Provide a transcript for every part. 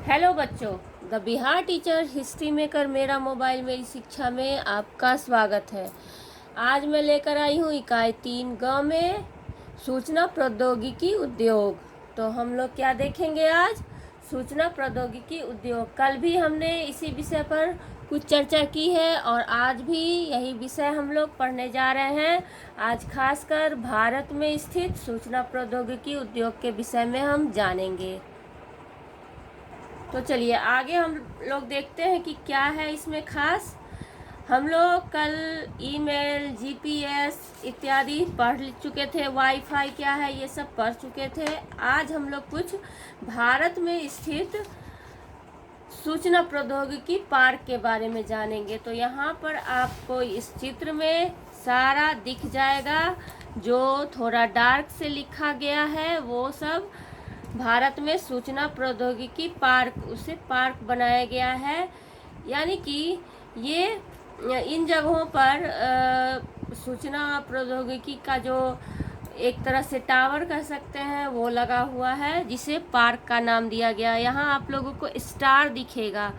Hello बच्चों, the Bihar teacher history maker मेरा mobile मेरी शिक्षा में आपका स्वागत है। आज मैं लेकर आई हूँ इकाई 3 गाँव में सूचना प्रौद्योगिकी उद्योग। तो हम लोग क्या देखेंगे आज? सूचना प्रौद्योगिकी उद्योग। कल भी हमने इसी विषय पर कुछ चर्चा की है और आज भी यही विषय हम लोग पढ़ने जा रहे हैं। आज खासकर भारत में स्थित सूचना प्रौद्योगिकी उद्योग के विषय में हम जानेंगे। तो चलिए आगे हम लोग देखते हैं कि क्या है इसमें खास। हम लोग कल ईमेल, जीपीएस इत्यादि पढ़ चुके थे, वाईफाई क्या है ये सब पढ़ चुके थे। आज हम लोग कुछ भारत में स्थित सूचना प्रौद्योगिकी पार्क के बारे में जानेंगे। तो यहाँ पर आपको इस चित्र में सारा दिख जाएगा। जो थोड़ा डार्क से लिखा गया है वो सब भारत में सूचना प्रौद्योगिकी पार्क, उसे पार्क बनाया गया है। यानी कि ये इन जगहों पर सूचना प्रौद्योगिकी का जो एक तरह से टावर कह सकते हैं वो लगा हुआ है, जिसे पार्क का नाम दिया गया। यहाँ आप लोगों को स्टार दिखेगा,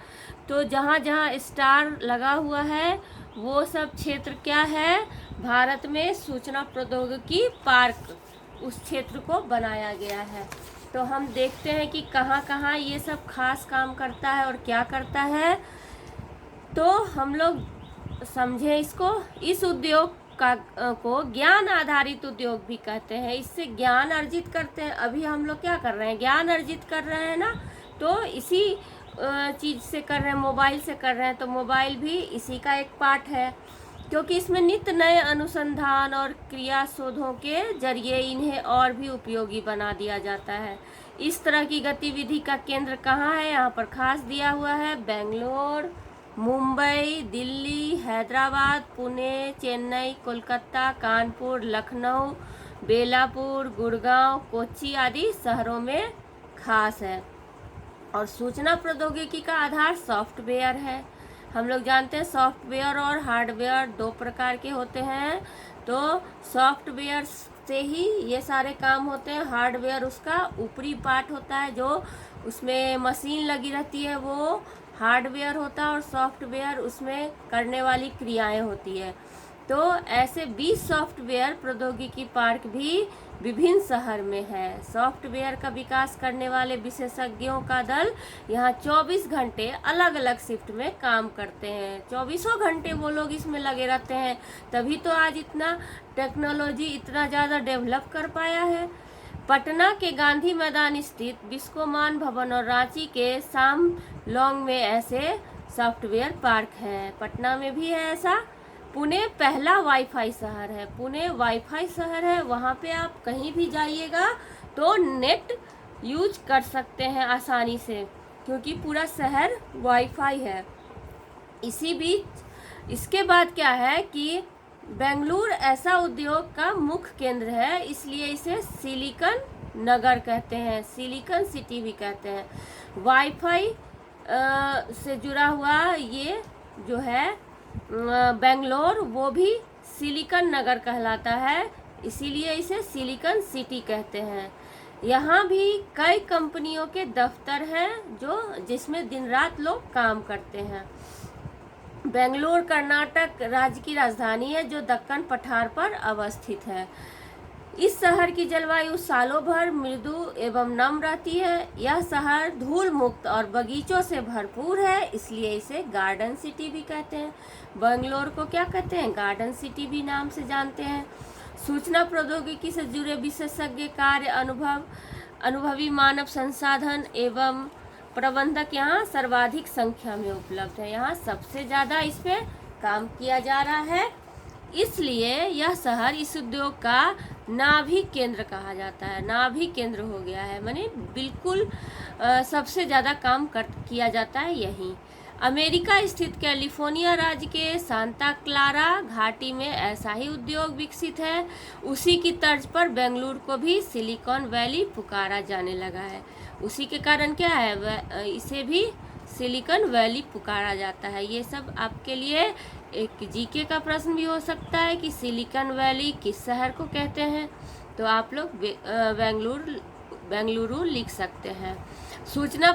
तो जहाँ जहाँ स्टार लगा हुआ है वो सब क्षेत्र क्या है? भारत में सूचना प्रौद्योगिकी पार्क, उस क्षेत्र को बनाया गया है। तो हम देखते हैं कि कहाँ कहाँ ये सब खास काम करता है और क्या करता है। तो हम लोग समझें इसको। इस उद्योग का को ज्ञान आधारित उद्योग भी कहते हैं। इससे ज्ञान अर्जित करते हैं। अभी हम लोग क्या कर रहे हैं? ज्ञान अर्जित कर रहे हैं ना। तो इसी चीज़ से कर रहे हैं, मोबाइल से कर रहे हैं। तो मोबाइल भी इसी का एक पार्ट है, क्योंकि इसमें नित्य नए अनुसंधान और क्रिया शोधों के जरिए इन्हें और भी उपयोगी बना दिया जाता है। इस तरह की गतिविधि का केंद्र कहाँ है? यहाँ पर खास दिया हुआ है बेंगलोर, मुंबई, दिल्ली, हैदराबाद, पुणे, चेन्नई, कोलकाता, कानपुर, लखनऊ, बेलापुर, गुड़गांव, कोच्चि आदि शहरों में खास है। और सूचना प्रौद्योगिकी का आधार सॉफ्टवेयर है। हम लोग जानते हैं सॉफ्टवेयर और हार्डवेयर दो प्रकार के होते हैं। तो सॉफ्टवेयर से ही ये सारे काम होते हैं। हार्डवेयर उसका ऊपरी पार्ट होता है, जो उसमें मशीन लगी रहती है, वो हार्डवेयर होता है। और सॉफ्टवेयर उसमें करने वाली क्रियाएं होती है। तो ऐसे 20 सॉफ्टवेयर प्रौद्योगिकी पार्क भी विभिन्न शहर में है। सॉफ्टवेयर का विकास करने वाले विशेषज्ञों का दल यहाँ 24 घंटे अलग अलग शिफ्ट में काम करते हैं। 24 घंटे वो लोग इसमें लगे रहते हैं, तभी तो आज इतना टेक्नोलॉजी इतना ज़्यादा डेवलप कर पाया है। पटना के गांधी मैदान स्थित बिस्कोमान भवन और रांची के सामलोंग में ऐसे सॉफ्टवेयर पार्क हैं। पटना में भी है ऐसा। पुणे पहला वाईफाई शहर है। पुणे वाईफाई शहर है। वहाँ पे आप कहीं भी जाइएगा तो नेट यूज कर सकते हैं आसानी से, क्योंकि पूरा शहर वाईफाई है। इसी बीच इसके बाद क्या है कि बेंगलुरु ऐसा उद्योग का मुख्य केंद्र है, इसलिए इसे सिलिकॉन नगर कहते हैं, सिलिकॉन सिटी भी कहते हैं। वाईफाई से जुड़ा हुआ ये जो है बेंगलोर, वो भी सिलिकॉन नगर कहलाता है, इसीलिए इसे सिलिकॉन सिटी कहते हैं। यहाँ भी कई कंपनियों के दफ्तर हैं जिसमें दिन रात लोग काम करते हैं। बेंगलोर कर्नाटक राज्य की राजधानी है, जो दक्कन पठार पर अवस्थित है। इस शहर की जलवायु सालों भर मृदु एवं नम रहती है। यह शहर धूल मुक्त और बगीचों से भरपूर है, इसलिए इसे गार्डन सिटी भी कहते हैं। बेंगलोर को क्या कहते हैं? गार्डन सिटी भी नाम से जानते हैं। सूचना प्रौद्योगिकी से जुड़े विशेषज्ञ, कार्य अनुभवी मानव संसाधन एवं प्रबंधक यहाँ सर्वाधिक संख्या में उपलब्ध है। यहाँ सबसे ज़्यादा इस पे काम किया जा रहा है, इसलिए यह शहर इस उद्योग का नाभिक केंद्र कहा जाता है। नाभिक केंद्र हो गया है, माने बिल्कुल सबसे ज़्यादा काम किया जाता है यहीं। अमेरिका स्थित कैलिफोर्निया राज्य के सांता क्लारा घाटी में ऐसा ही उद्योग विकसित है। उसी की तर्ज पर बेंगलुरु को भी सिलिकॉन वैली पुकारा जाने लगा है। उसी के कारण क्या है, इसे भी सिलिकॉन वैली पुकारा जाता है। ये सब आपके लिए एक जीके का प्रश्न भी हो सकता है कि सिलिकॉन वैली किस शहर को कहते हैं। तो आप लोग बेंगलुरु लिख सकते हैं। सूचना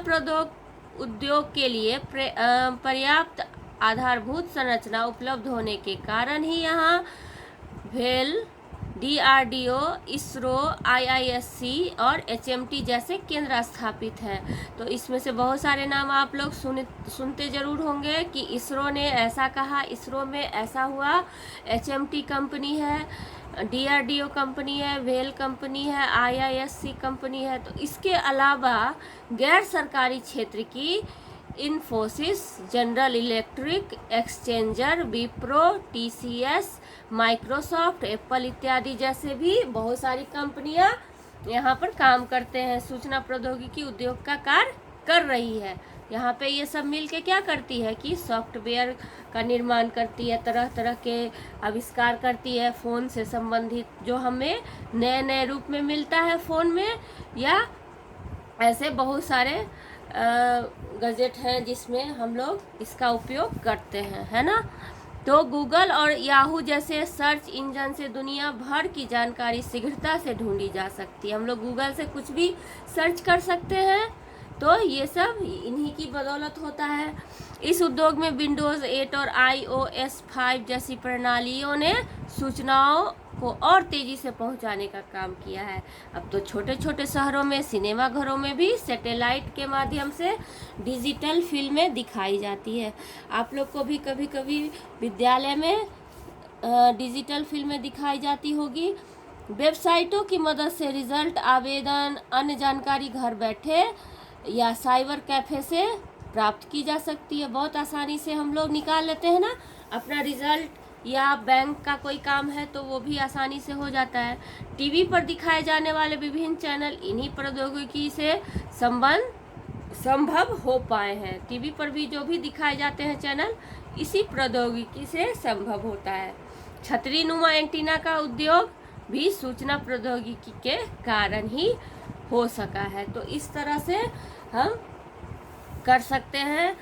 उद्योग के लिए पर्याप्त आधारभूत संरचना उपलब्ध होने के कारण ही यहाँ भेल, DRDO, इसरो, IISc और HMT जैसे केंद्र स्थापित हैं। तो इसमें से बहुत सारे नाम आप लोग सुनते जरूर होंगे कि इसरो ने ऐसा कहा, इसरो में ऐसा हुआ, HMT कंपनी है, DRDO कंपनी है, भेल कंपनी है, IISc कंपनी है। तो इसके अलावा गैर सरकारी क्षेत्र की Infosys, general electric, exchanger, Wipro, TCS, Microsoft, Apple इत्यादि जैसे भी बहुत सारी कंपनियां यहाँ पर काम करते हैं, सूचना प्रौद्योगिकी उद्योग का कार्य कर रही है। यहाँ पे ये सब मिलके क्या करती है कि सॉफ्टवेयर का निर्माण करती है, तरह तरह के आविष्कार करती है, फ़ोन से संबंधित जो हमें नए नए रूप में मिलता है फ़ोन में, या ऐसे बहुत सारे गैजेट हैं जिसमें हम लोग इसका उपयोग करते हैं, है ना। तो गूगल और याहू जैसे सर्च इंजन से दुनिया भर की जानकारी शीघ्रता से ढूंढी जा सकती है। हम लोग गूगल से कुछ भी सर्च कर सकते हैं, तो ये सब इन्हीं की बदौलत होता है। इस उद्योग में विंडोज़ 8 और iOS 5 जैसी प्रणालियों ने सूचनाओं को और तेज़ी से पहुंचाने का काम किया है। अब तो छोटे छोटे शहरों में, सिनेमा घरों में भी सैटेलाइट के माध्यम से डिजिटल फिल्में दिखाई जाती है। आप लोग को भी कभी कभी विद्यालय में डिजिटल फिल्में दिखाई जाती होगी। वेबसाइटों की मदद से रिजल्ट, आवेदन, अन्य जानकारी घर बैठे या साइबर कैफ़े से प्राप्त की जा सकती है। बहुत आसानी से हम लोग निकाल लेते हैं ना अपना रिजल्ट, या बैंक का कोई काम है तो वो भी आसानी से हो जाता है। टीवी पर दिखाए जाने वाले विभिन्न चैनल इन्हीं प्रौद्योगिकी से संभव हो पाए हैं। टीवी पर भी जो भी दिखाए जाते हैं चैनल, इसी प्रौद्योगिकी से संभव होता है। छतरी नुमा एंटीना का उद्योग भी सूचना प्रौद्योगिकी के कारण ही हो सका है। तो इस तरह से हम कर सकते हैं,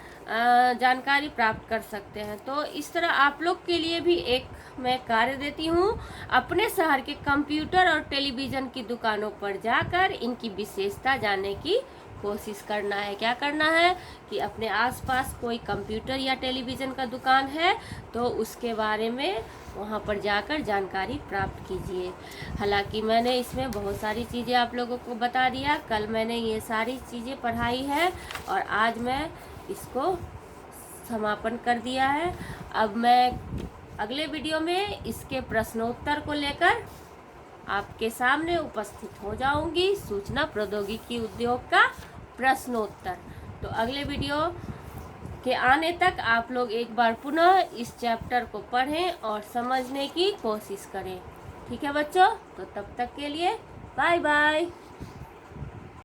जानकारी प्राप्त कर सकते हैं। तो इस तरह आप लोग के लिए भी एक मैं कार्य देती हूँ, अपने शहर के कंप्यूटर और टेलीविज़न की दुकानों पर जाकर इनकी विशेषता जानने की कोशिश करना है। क्या करना है कि अपने आसपास कोई कंप्यूटर या टेलीविज़न का दुकान है तो उसके बारे में वहाँ पर जाकर जानकारी प्राप्त कीजिए। हालांकि मैंने इसमें बहुत सारी चीज़ें आप लोगों को बता दिया, कल मैंने ये सारी चीज़ें पढ़ाई है और आज मैं इसको समापन कर दिया है। अब मैं अगले वीडियो में इसके प्रश्नोत्तर को लेकर आपके सामने उपस्थित हो जाऊंगी। सूचना प्रौद्योगिकी उद्योग का प्रश्नोत्तर। तो अगले वीडियो के आने तक आप लोग एक बार पुनः इस चैप्टर को पढ़ें और समझने की कोशिश करें। ठीक है बच्चों, तो तब तक के लिए बाय बाय।